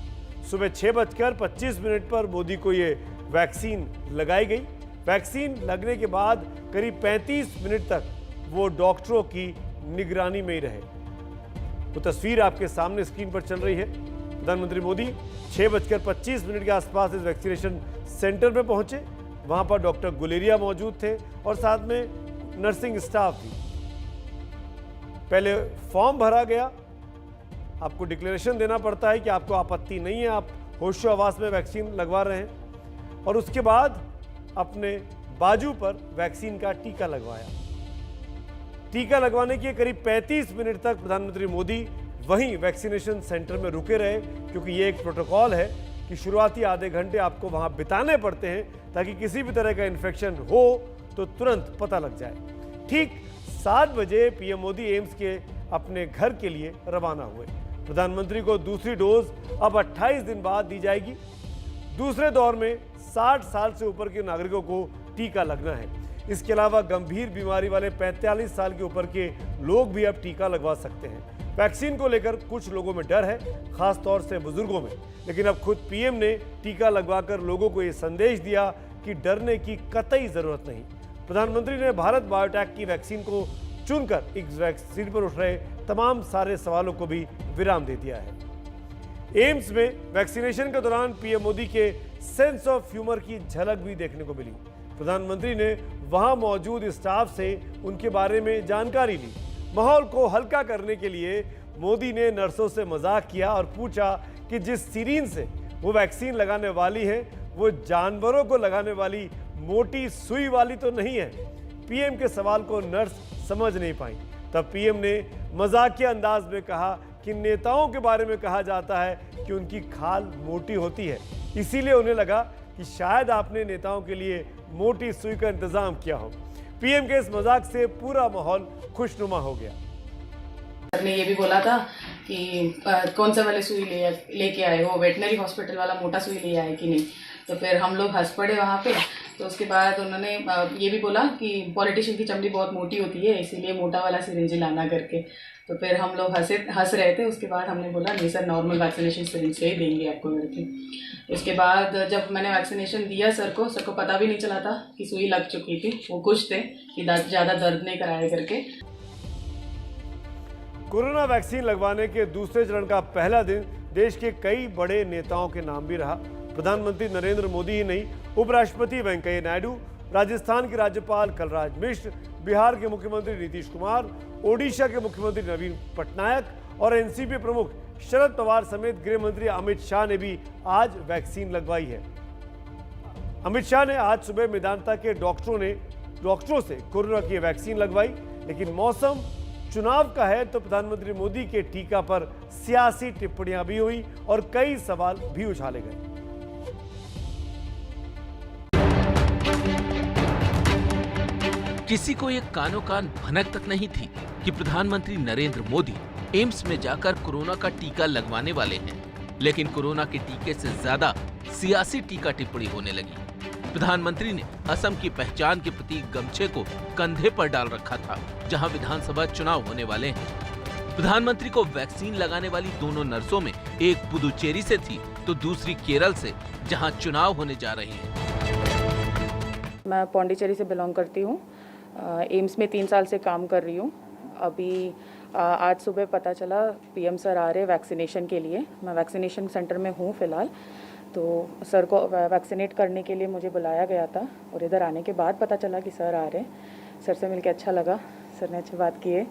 सुबह 6:25 पर मोदी को ये वैक्सीन लगाई गई। वैक्सीन लगने के बाद करीब 35 मिनट तक वो डॉक्टरों की निगरानी में ही रहे। वो तस्वीर आपके सामने स्क्रीन पर चल रही है। प्रधानमंत्री मोदी 6:25 के आसपास इस वैक्सीनेशन सेंटर में पहुंचे। वहां पर डॉक्टर गुलेरिया मौजूद थे और साथ में नर्सिंग स्टाफ भी। पहले फॉर्म भरा गया। आपको डिक्लेरेशन देना पड़ता है कि आपको आपत्ति नहीं है, आप होशो हवास में वैक्सीन लगवा रहे हैं, और उसके बाद अपने बाजू पर वैक्सीन का टीका लगवाया। टीका लगवाने के करीब 35 मिनट तक प्रधानमंत्री मोदी वहीं वैक्सीनेशन सेंटर में रुके रहे, क्योंकि ये एक प्रोटोकॉल है कि शुरुआती आधे घंटे आपको वहां बिताने पड़ते हैं ताकि किसी भी तरह का इन्फेक्शन हो तो तुरंत पता लग जाए। ठीक 7 बजे पीएम मोदी एम्स के अपने घर के लिए रवाना हुए। प्रधानमंत्री को दूसरी डोज अब 28 दिन बाद दी जाएगी। दूसरे दौर में 60 साल से ऊपर के नागरिकों को टीका लगना है। इसके अलावा गंभीर बीमारी वाले 45 साल के ऊपर के लोग भी अब टीका लगवा सकते हैं। वैक्सीन को लेकर कुछ लोगों में डर है, खास तौर से बुजुर्गों में, लेकिन अब खुद पीएम ने टीका लगवाकर लोगों को यह संदेश दिया कि डरने की कतई जरूरत नहीं। प्रधानमंत्री ने भारत बायोटेक की वैक्सीन को चुनकर इस वैक्सीन पर उठ रहे तमाम सारे सवालों को भी विराम दे दिया है। एम्स में वैक्सीनेशन के दौरान पीएम मोदी के सेंस ऑफ ह्यूमर की झलक भी देखने को मिली। प्रधानमंत्री ने वहां मौजूद स्टाफ से उनके बारे में जानकारी ली। माहौल को हल्का करने के लिए मोदी ने नर्सों से मजाक किया और पूछा कि जिस सीरीन से वो वैक्सीन लगाने वाली है वो जानवरों को लगाने वाली मोटी सुई वाली तो नहीं है। पीएम के सवाल को नर्स समझ नहीं पाई। तब पीएम ने मजाकिया अंदाज में कहा कि नेताओं के बारे में कहा जाता है कि उनकी खाल मोटी होती है, इसीलिए उन्हें लगा कि शायद आपने नेताओं के लिए मोटी सुई का इंतजाम किया हो। पीएम के इस मजाक से पूरा माहौल खुशनुमा हो गया। सर ने ये भी बोला था कि कौन सा वाले सुई लेके आए हो, वेटनरी हॉस्पिटल वाला मोटा सुई ले आए कि नहीं। तो फिर हम लोग हंस पड़े वहाँ पे तो उसके बाद उन्होंने ये भी बोला कि पॉलिटिशियन की चमड़ी बहुत मोटी होती है, इसीलिए मोटा वाला सिरिंज लाना करके। तो फिर हम लोग हंस रहे थे। उसके बाद हमने बोला नहीं सर, नॉर्मल वैक्सीनेशन सिरिंज से ही देंगे आपको करके। उसके बाद जब मैंने वैक्सीनेशन दिया सर को पता भी नहीं चला था कि सुई लग चुकी थी। वो खुश थे कि ज़्यादा दर्द नहीं कराया करके। कोरोना वैक्सीन लगवाने के दूसरे चरण का पहला दिन देश के कई बड़े नेताओं के नाम भी रहा। प्रधानमंत्री नरेंद्र मोदी ही नहीं, उपराष्ट्रपति वेंकैया नायडू, राजस्थान के राज्यपाल कलराज मिश्र, बिहार के मुख्यमंत्री नीतीश कुमार, ओडिशा के मुख्यमंत्री नवीन पटनायक और एनसीपी प्रमुख शरद पवार समेत गृह मंत्री अमित शाह ने भी आज वैक्सीन लगवाई है। अमित शाह ने आज सुबह मेदांता के डॉक्टरों से कोरोना की वैक्सीन लगवाई। लेकिन मौसम चुनाव का है तो प्रधानमंत्री मोदी के टीका पर सियासी टिप्पणियां भी हुई और कई सवाल भी उछाले गए। किसी को एक कानो कान भनक तक नहीं थी कि प्रधानमंत्री नरेंद्र मोदी एम्स में जाकर कोरोना का टीका लगवाने वाले हैं। लेकिन कोरोना के टीके से ज्यादा सियासी टीका टिप्पणी होने लगी। प्रधानमंत्री ने असम की पहचान के प्रतीक गमछे को कंधे पर डाल रखा था, जहां विधानसभा चुनाव होने वाले हैं। प्रधानमंत्री को वैक्सीन लगाने वाली दोनों नर्सों में एक पुदुचेरी से थी तो दूसरी केरल से, जहां चुनाव होने जा रहे हैं। मैं पौंडीचेरी से बिलोंग करती हूँ। एम्स में 3 साल से काम कर रही हूँ। अभी आज सुबह पता चला पीएम सर आ रहे वैक्सीनेशन के लिए। मैं वैक्सीनेशन सेंटर में हूँ फिलहाल। तो सर को वैक्सीनेट करने के लिए मुझे बुलाया गया था और इधर आने के बाद पता चला कि सर आ रहे हैं। सर से मिलकर अच्छा लगा, सर ने अच्छी बात की है।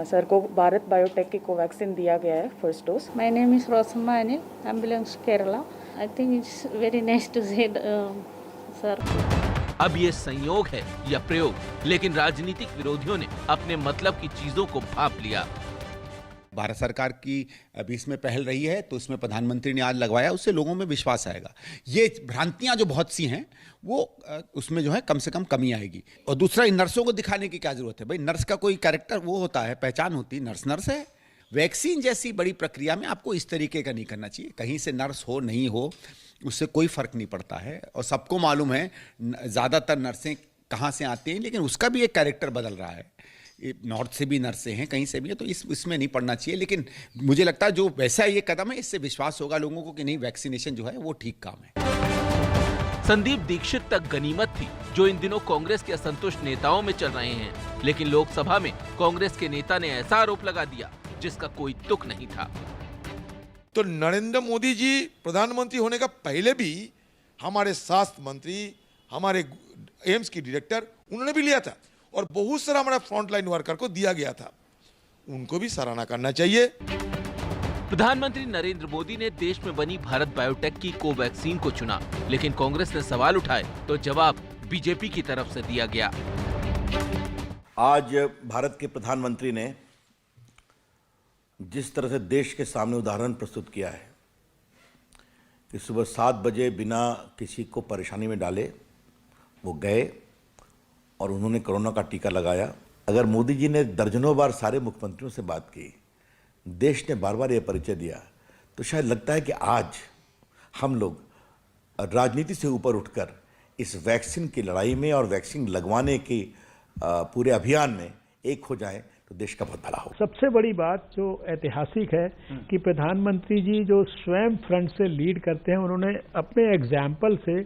सर को भारत बायोटेक की कोवैक्सीन दिया गया है first dose. My name is Rosamma Anil, I am belongs Kerala. I think it's very nice to say sir. अब ये संयोग है या प्रयोग, लेकिन राजनीतिक विरोधियों ने अपने मतलब की चीजों को भांप लिया। भारत सरकार की अभी इसमें पहल रही है तो इसमें प्रधानमंत्री ने आज लगवाया, उससे लोगों में विश्वास आएगा। ये भ्रांतियां जो बहुत सी हैं वो उसमें जो है कम से कम कमी आएगी। और दूसरा, इन नर्सों को दिखाने की क्या जरूरत है भाई? नर्स का कोई कैरेक्टर वो होता है, पहचान होती है, नर्स है। वैक्सीन जैसी बड़ी प्रक्रिया में आपको इस तरीके का नहीं करना चाहिए। कहीं से नर्स हो नहीं हो उससे कोई फर्क नहीं पड़ता है। और सबको मालूम है ज़्यादातर नर्सें कहाँ से आती हैं, लेकिन उसका भी एक कैरेक्टर बदल रहा है। नॉर्थ से भी नर्सें हैं, कहीं से भी है, तो इसमें नहीं पड़ना चाहिए। लेकिन मुझे लगता है जो वैसा ये कदम है, इससे विश्वास होगा लोगों को कि नहीं, वैक्सीनेशन जो है वो ठीक काम है। संदीप दीक्षित तक गनीमत थी, जो इन दिनों कांग्रेस के असंतुष्ट नेताओं में चल रहे हैं। लेकिन लोकसभा में कांग्रेस के नेता ने ऐसा आरोप लगा दिया जिसका कोई तुक नहीं था। तो नरेंद्र मोदी जी प्रधानमंत्री होने का पहले भी हमारे स्वास्थ्य मंत्री, हमारे एम्स की डायरेक्टर, उन्होंने भी लिया था और बहुत सारा हमारा फ्रंटलाइन वर्कर को दिया गया था। उनको भी सराहना करना चाहिए। प्रधानमंत्री नरेंद्र मोदी ने देश में बनी भारत बायोटेक की कोवैक्सीन को चुना, लेकिन कांग्रेस ने सवाल उठाए तो जवाब बीजेपी की तरफ से दिया गया। आज भारत के प्रधानमंत्री ने जिस तरह से देश के सामने उदाहरण प्रस्तुत किया है कि सुबह 7 बजे बिना किसी को परेशानी में डाले वो गए और उन्होंने कोरोना का टीका लगाया। अगर मोदी जी ने दर्जनों बार सारे मुख्यमंत्रियों से बात की, देश ने बार बार ये परिचय दिया, तो शायद लगता है कि आज हम लोग राजनीति से ऊपर उठकर इस वैक्सीन की लड़ाई में और वैक्सीन लगवाने की पूरे अभियान में एक हो जाएं तो देश का बहुत भला हो। सबसे बड़ी बात जो ऐतिहासिक है कि प्रधानमंत्री जी जो स्वयं फ्रंट से लीड करते हैं, उन्होंने अपने एग्जाम्पल से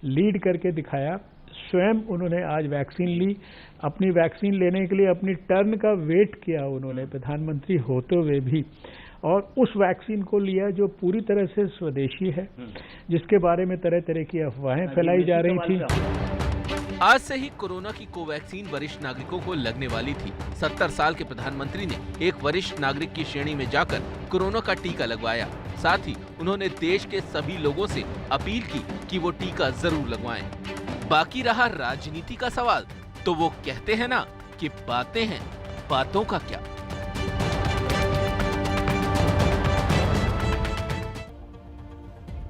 लीड करके दिखाया। स्वयं उन्होंने आज वैक्सीन ली। अपनी वैक्सीन लेने के लिए अपनी टर्न का वेट किया उन्होंने, प्रधानमंत्री होते हुए भी, और उस वैक्सीन को लिया जो पूरी तरह से स्वदेशी है, जिसके बारे में तरह तरह की अफवाहें फैलाई जा रही थी। आज से ही कोरोना की कोवैक्सीन वरिष्ठ नागरिकों को लगने वाली थी। 70 साल के प्रधानमंत्री ने एक वरिष्ठ नागरिक की श्रेणी में जाकर कोरोना का टीका लगवाया। साथ ही उन्होंने देश के सभी लोगों से अपील की कि वो टीका जरूर लगवाएं। बाकी रहा राजनीति का सवाल, तो वो कहते हैं ना कि बातें हैं, बातों का क्या।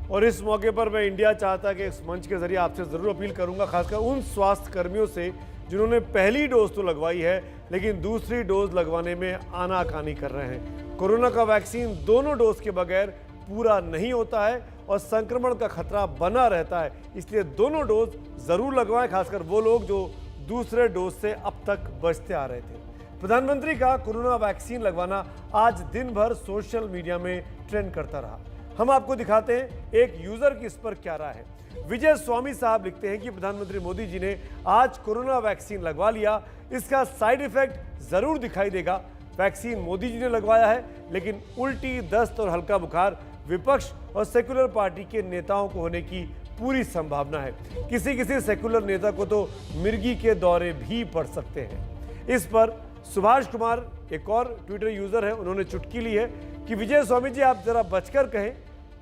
और इस मौके पर मैं इंडिया चाहता कि इस मंच के जरिए आपसे जरूर अपील करूंगा, खासकर उन स्वास्थ्य कर्मियों से जिन्होंने पहली डोज तो लगवाई है लेकिन दूसरी डोज लगवाने में आनाकानी कर रहे हैं। कोरोना का वैक्सीन दोनों डोज के बगैर पूरा नहीं होता है और संक्रमण का खतरा बना रहता है, इसलिए दोनों डोज जरूर लगवाएं, खासकर वो लोग जो दूसरे डोज से अब तक बचते आ रहे थे। प्रधानमंत्री का कोरोना वैक्सीन लगवाना आज दिन भर सोशल मीडिया में ट्रेंड करता रहा। हम आपको दिखाते हैं एक यूजर की इस पर क्या राय है। विजय स्वामी साहब लिखते हैं कि प्रधानमंत्री मोदी जी ने आज कोरोना वैक्सीन लगवा लिया, इसका साइड इफेक्ट जरूर दिखाई देगा। वैक्सीन मोदी जी ने लगवाया है, लेकिन उल्टी, दस्त और हल्का बुखार विपक्ष और सेक्युलर पार्टी के नेताओं को होने की पूरी संभावना है। किसी किसी सेक्युलर नेता को तो मिर्गी के दौरे भी पड़ सकते हैं। इस पर सुभाष कुमार एक और ट्विटर यूजर है, उन्होंने चुटकी ली है कि विजय स्वामी जी आप जरा बचकर कहें,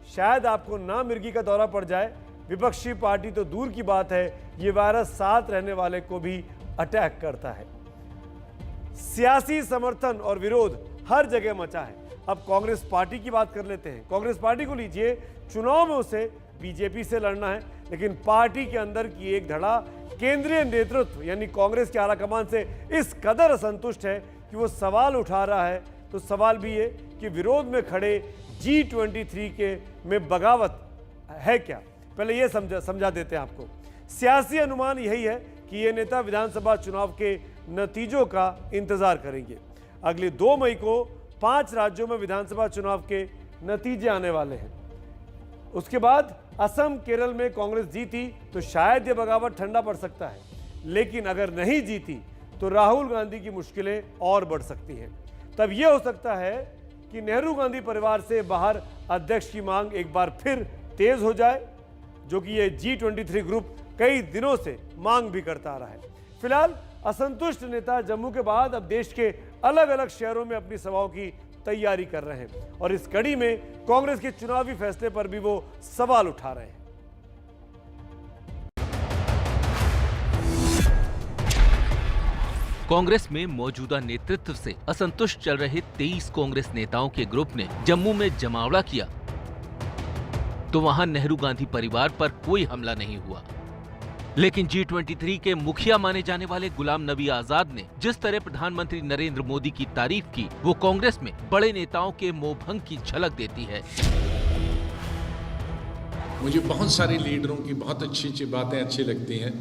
शायद आपको ना मिर्गी का दौरा पड़ जाए। विपक्षी पार्टी तो दूर की बात है, ये वायरस साथ रहने वाले को भी अटैक करता है। सियासी समर्थन और विरोध हर जगह मचा है। अब कांग्रेस पार्टी की बात कर लेते हैं। कांग्रेस पार्टी को लीजिए, चुनाव में उसे बीजेपी से लड़ना है, लेकिन पार्टी के अंदर की एक धड़ा केंद्रीय नेतृत्व यानी कांग्रेस के आलाकमान से इस कदर असंतुष्ट है कि वो सवाल उठा रहा है। तो सवाल भी ये कि विरोध में खड़े G23 के में बगावत है क्या, पहले ये समझा देते हैं आपको। सियासी अनुमान यही है कि ये नेता विधानसभा चुनाव के नतीजों का इंतजार करेंगे। अगली 2 मई को 5 राज्यों में विधानसभा चुनाव के नतीजे आने वाले हैं। उसके बाद असम, केरल में कांग्रेस जीती तो शायद ये बगावत ठंडा पड़ सकता है, लेकिन अगर नहीं जीती तो राहुल गांधी की मुश्किलें और बढ़ सकती हैं। तब यह हो सकता है कि नेहरू गांधी परिवार से बाहर अध्यक्ष की मांग एक बार फिर तेज हो जाए, जो कि ये G23 ग्रुप कई दिनों से मांग भी करता आ रहा है। फिलहाल असंतुष्ट नेता जम्मू के बाद अब देश के अलग अलग शहरों में अपनी सभाओं की तैयारी कर रहे हैं और इस कड़ी में कांग्रेस के चुनावी फैसले पर भी वो सवाल उठा रहे हैं। कांग्रेस में मौजूदा नेतृत्व से असंतुष्ट चल रहे 23 कांग्रेस नेताओं के ग्रुप ने जम्मू में जमावड़ा किया तो वहां नेहरू गांधी परिवार पर कोई हमला नहीं हुआ, लेकिन G23 के मुखिया माने जाने वाले गुलाम नबी आजाद ने जिस तरह प्रधानमंत्री नरेंद्र मोदी की तारीफ की, वो कांग्रेस में बड़े नेताओं के मोहभंग की झलक देती है। मुझे बहुत सारे लीडरों की बहुत अच्छी अच्छी बातें अच्छी लगती हैं।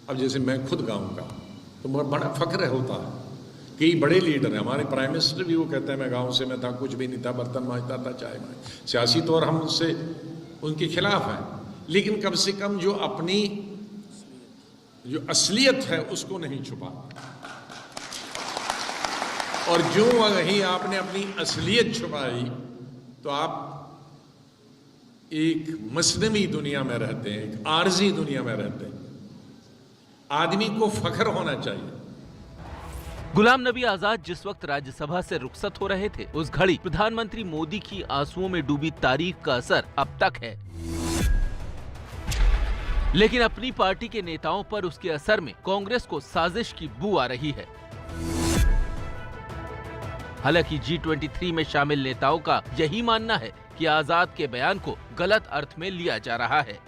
अब जैसे मैं खुद गाँव का तो बड़ा फख्र होता है कि बड़े लीडर हैं। हमारे प्राइम मिनिस्टर भी वो कहते हैं मैं गाँव से मैं था, कुछ भी नहीं था, बर्तन मांजता था, चाय में। सियासी तौर हम उससे उनके खिलाफ हैं, लेकिन कम से कम जो अपनी जो असलियत है उसको नहीं छुपा, और जो वहीं आपने अपनी असलियत छुपाई तो आप एक मसनवी दुनिया में रहते हैं, एक आर्जी दुनिया में रहते हैं। आदमी को फख्र होना चाहिए। गुलाम नबी आजाद जिस वक्त राज्यसभा से रुखसत हो रहे थे, उस घड़ी प्रधानमंत्री मोदी की आंसुओं में डूबी तारीफ का असर अब तक है, लेकिन अपनी पार्टी के नेताओं पर उसके असर में कांग्रेस को साजिश की बू आ रही है। हालांकि G23 में शामिल नेताओं का यही मानना है कि आजाद के बयान को गलत अर्थ में लिया जा रहा है।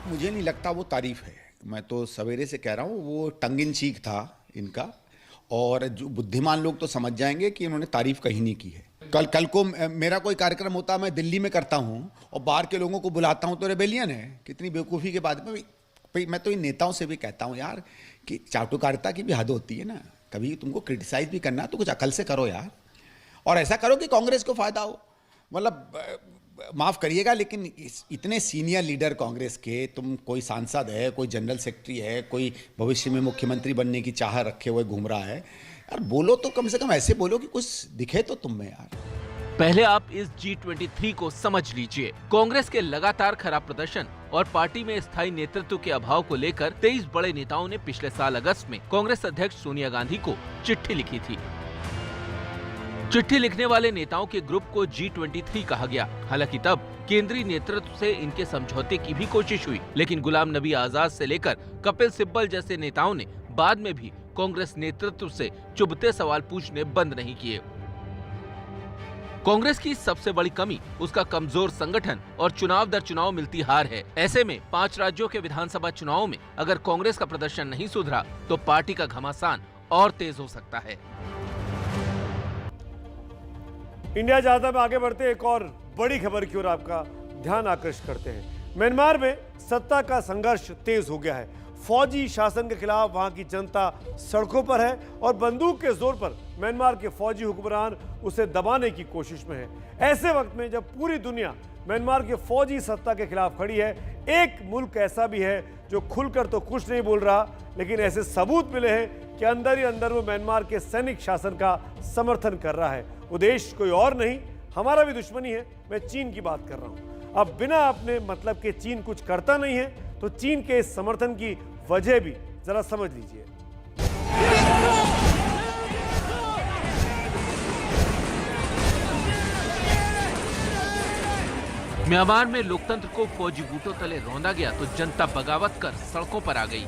मुझे नहीं लगता वो तारीफ है, मैं तो सवेरे से कह रहा हूँ वो टंग इन चीक था इनका, और जो बुद्धिमान लोग तो समझ जाएंगे कि इन्होंने तारीफ कहीं नहीं की है। कल को मेरा कोई कार्यक्रम होता मैं दिल्ली में करता हूँ और बाहर के लोगों को बुलाता हूँ तो रेबेलियन है। कितनी बेवकूफ़ी के बाद में मैं तो इन नेताओं से भी कहता हूँ यार कि चाटुकारिता की भी हद होती है ना, कभी तुमको क्रिटिसाइज भी करना तो कुछ अकल से करो यार, और ऐसा करो कि कांग्रेस को फायदा हो। मतलब माफ़ करिएगा लेकिन इतने सीनियर लीडर कांग्रेस के, तुम कोई सांसद है, कोई जनरल सेक्रेटरी है, कोई भविष्य में मुख्यमंत्री बनने की चाह रखे हुए घूम रहा है यार, बोलो तो कम से कम ऐसे बोलो कि कुछ दिखे तो तुम में यार। पहले आप इस G23 को समझ लीजिए। कांग्रेस के लगातार खराब प्रदर्शन और पार्टी में स्थायी नेतृत्व के अभाव को लेकर 23 बड़े नेताओं ने पिछले साल अगस्त में कांग्रेस अध्यक्ष सोनिया गांधी को चिट्ठी लिखी थी। चिट्ठी लिखने वाले नेताओं के ग्रुप को G23 कहा गया। हालांकि तब केंद्रीय नेतृत्व से इनके समझौते की भी कोशिश हुई, लेकिन गुलाम नबी आजाद से लेकर कपिल सिब्बल जैसे नेताओं ने बाद में भी कांग्रेस नेतृत्व से चुभते सवाल पूछने बंद नहीं किए। कांग्रेस की सबसे बड़ी कमी उसका कमजोर संगठन और चुनाव दर चुनाव मिलती हार है। ऐसे में 5 राज्यों के विधानसभा चुनावों में अगर कांग्रेस का प्रदर्शन नहीं सुधरा तो पार्टी का घमासान और तेज हो सकता है। इंडिया चाहता में आगे बढ़ते एक और बड़ी खबर की ओर आपका ध्यान आकर्षित करते हैं। म्यांमार में सत्ता का संघर्ष तेज हो गया है। फौजी शासन के खिलाफ वहां की जनता सड़कों पर है और बंदूक के जोर पर म्यांमार के फौजी हुक्मरान उसे दबाने की कोशिश में है। ऐसे वक्त में जब पूरी दुनिया म्यांमार के फौजी सत्ता के खिलाफ खड़ी है, एक मुल्क ऐसा भी है जो खुलकर तो कुछ नहीं बोल रहा, लेकिन ऐसे सबूत मिले हैं कि अंदर ही अंदर वो म्यांमार के सैनिक शासन का समर्थन कर रहा है। वो देश कोई और नहीं, हमारा भी दुश्मनी है। मैं चीन की बात कर रहा हूं। अब बिना अपने मतलब के चीन कुछ करता नहीं है, तो चीन के इस समर्थन की वजह भी जरा समझ लीजिए। म्यांमार में लोकतंत्र को फौजी बूटों तले रौंदा गया तो जनता बगावत कर सड़कों पर आ गई।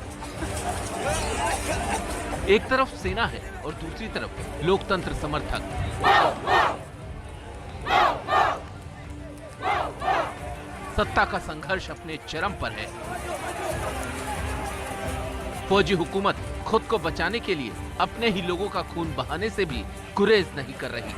एक तरफ सेना है और दूसरी तरफ लोकतंत्र समर्थक। सत्ता का संघर्ष अपने चरम पर है। फौजी हुकूमत खुद को बचाने के लिए अपने ही लोगों का खून बहाने से भी गुरेज नहीं कर रही।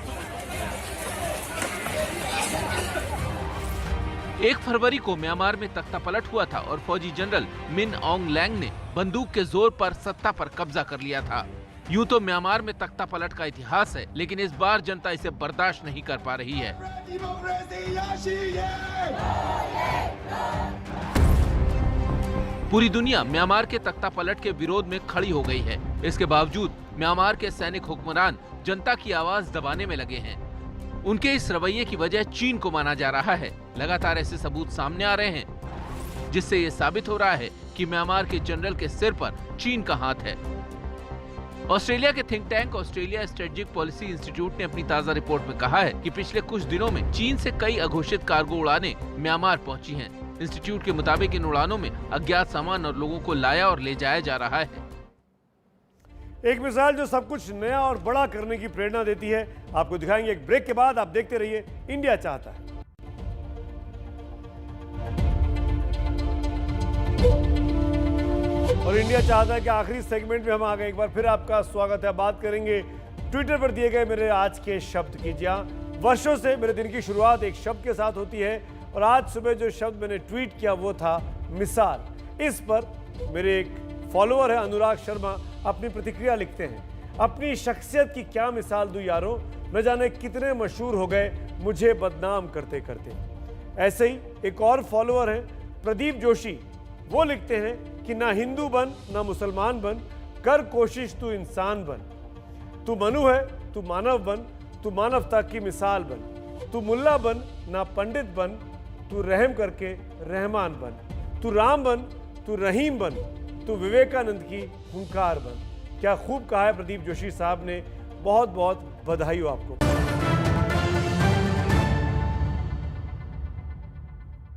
1 फरवरी को म्यांमार में तख्तापलट हुआ था और फौजी जनरल मिन ऑन्ग लैंग ने बंदूक के जोर पर सत्ता पर कब्जा कर लिया था। यूं तो म्यांमार में तख्तापलट का इतिहास है, लेकिन इस बार जनता इसे बर्दाश्त नहीं कर पा रही है। पूरी दुनिया म्यांमार के तख्तापलट के विरोध में खड़ी हो गई है। इसके बावजूद म्यांमार के सैनिक हुक्मरान जनता की आवाज दबाने में लगे हैं। उनके इस रवैये की वजह चीन को माना जा रहा है। लगातार ऐसे सबूत सामने आ रहे हैं जिससे ये साबित हो रहा है कि म्यांमार के जनरल के सिर पर चीन का हाथ है। ऑस्ट्रेलिया के think tank Australia strategic policy institute ने अपनी ताजा रिपोर्ट में कहा है कि पिछले कुछ दिनों में चीन से कई अघोषित कार्गो उड़ानें म्यांमार पहुंची हैं। इंस्टीट्यूट के मुताबिक इन उड़ानों में अज्ञात सामान और लोगों को लाया और ले जाया जा रहा है। एक मिसाल जो सब कुछ नया और बड़ा करने की प्रेरणा देती है, आपको दिखाएंगे एक ब्रेक के बाद। आप देखते रहिए इंडिया चाहता है। और इंडिया चाहता है कि आखिरी सेगमेंट में हम आ गए। एक बार फिर आपका स्वागत है। बात करेंगे ट्विटर पर दिए गए मेरे आज के शब्द की। जी हाँ, वर्षों से मेरे दिन की शुरुआत एक शब्द के साथ होती है और आज सुबह जो शब्द मैंने ट्वीट किया वो था मिसाल। इस पर मेरे एक फॉलोअर है अनुराग शर्मा, अपनी प्रतिक्रिया लिखते हैं, अपनी शख्सियत की क्या मिसाल दूं यारों, न जाने कितने मशहूर हो गए मुझे बदनाम करते करते। ऐसे ही एक और फॉलोअर है प्रदीप जोशी, वो लिखते हैं कि ना हिंदू बन ना मुसलमान बन, कर कोशिश तू इंसान बन। तू मनु है तू मानव बन, तू मानवता की मिसाल बन। तू मुल्ला बन ना पंडित बन, तू रहम करके रहमान बन। तू राम बन तू रहीम बन, तू विवेकानंद की हुंकार बन। क्या खूब कहा है प्रदीप जोशी साहब ने, बहुत बहुत बधाई हो आपको।